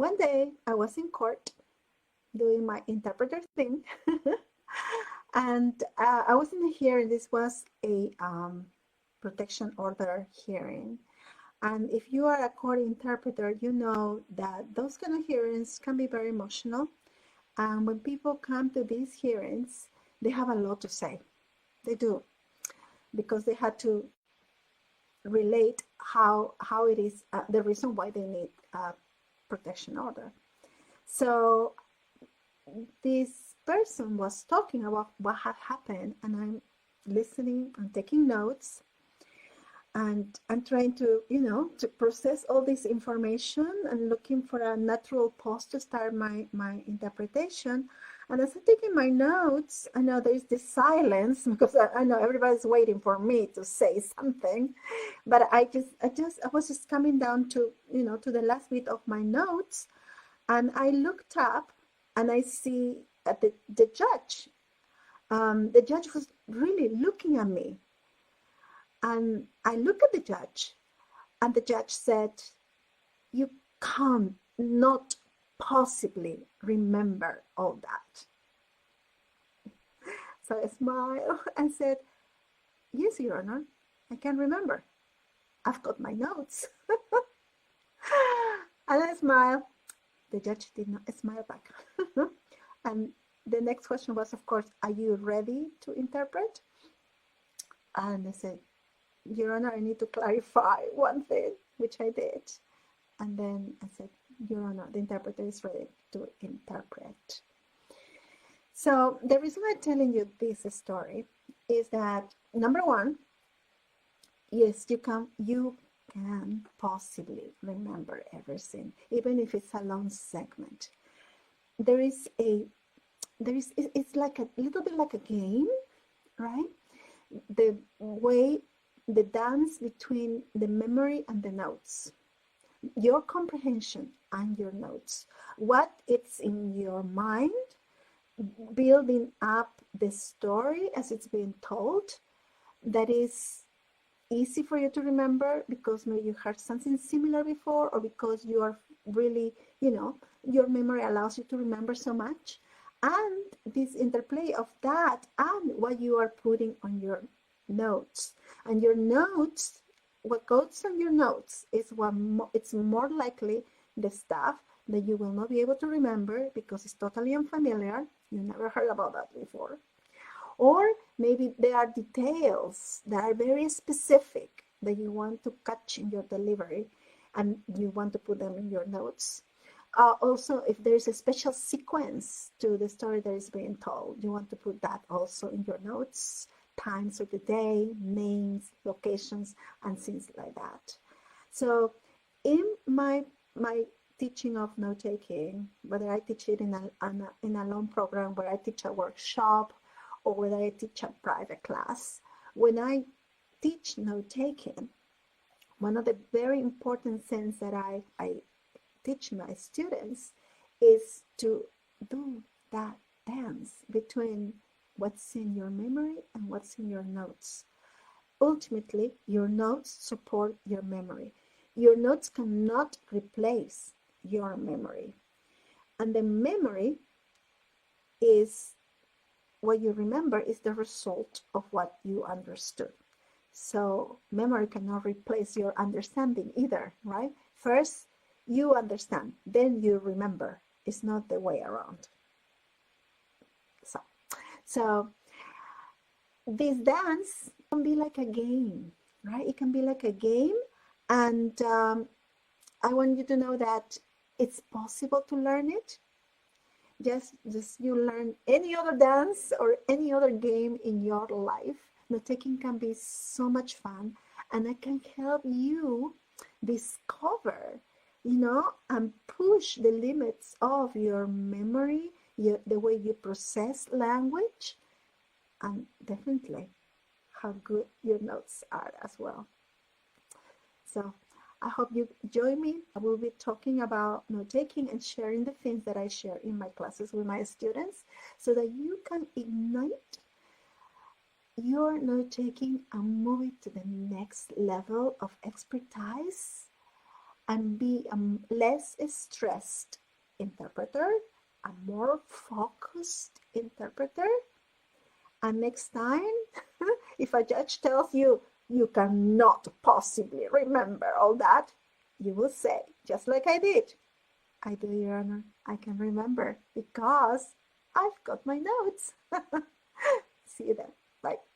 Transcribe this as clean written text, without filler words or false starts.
One day I was in court doing my interpreter thing, and I was in a hearing. This was a protection order hearing. And if you are a court interpreter, you know that those kind of hearings can be very emotional. And when people come to these hearings, they have a lot to say. They do, because they had to relate how it is, the reason why they need a protection order. So this person was talking about what had happened, and I'm listening and taking notes, and I'm trying to, to process all this information and looking for a natural pause to start my interpretation. And as I'm taking my notes, I know there's this silence because I know everybody's waiting for me to say something, but I was just coming down to, to the last bit of my notes, and I looked up and I see the judge. The judge was really looking at me. And I look at the judge, and the judge said, "You can't not possibly remember all that." So I smiled and said, "Yes, Your Honor, I can remember. I've got my notes." And I smiled. The judge did not smile back. And the next question was, of course, "Are you ready to interpret?" And I said, "Your Honor, I need to clarify one thing," which I did. And then I said, "Your Honor, the interpreter is ready to interpret." So the reason I'm telling you this story is that, number one, yes, you can possibly remember everything, even if it's a long segment. It's like a little bit like a game, right? The dance between the memory and the notes, your comprehension and your notes, what it's in your mind, building up the story as it's being told, that is easy for you to remember because maybe you heard something similar before, or because you are really, your memory allows you to remember so much. And this interplay of that and what you are putting on your notes. And your notes, what goes on your notes is it's more likely the stuff that you will not be able to remember because it's totally unfamiliar. You never heard about that before. Or maybe there are details that are very specific that you want to catch in your delivery and you want to put them in your notes. Also, if there's a special sequence to the story that is being told, you want to put that also in your notes. Times of the day, names, locations, and things like that. So in my teaching of note-taking, whether I teach it in a long program, where I teach a workshop, or whether I teach a private class, when I teach note-taking, one of the very important things that I teach my students is to do that dance between what's in your memory and what's in your notes. Ultimately, your notes support your memory. Your notes cannot replace your memory. And the memory is what you remember is the result of what you understood. So memory cannot replace your understanding either, right? First, you understand, then you remember. It's not the way around. So this dance can be like a game, right? It can be like a game. And I want you to know that it's possible to learn it. Just you learn any other dance or any other game in your life. Note-taking can be so much fun, and it can help you discover, and push the limits of your memory, the way you process language, and definitely how good your notes are as well. So I hope you join me. I will be talking about note-taking and sharing the things that I share in my classes with my students so that you can ignite your note-taking and move it to the next level of expertise and be a less stressed interpreter, a more focused interpreter. And next time, if a judge tells you, you cannot possibly remember all that, you will say, just like I did, I do, Your Honor, I can remember because I've got my notes. See you then. Bye.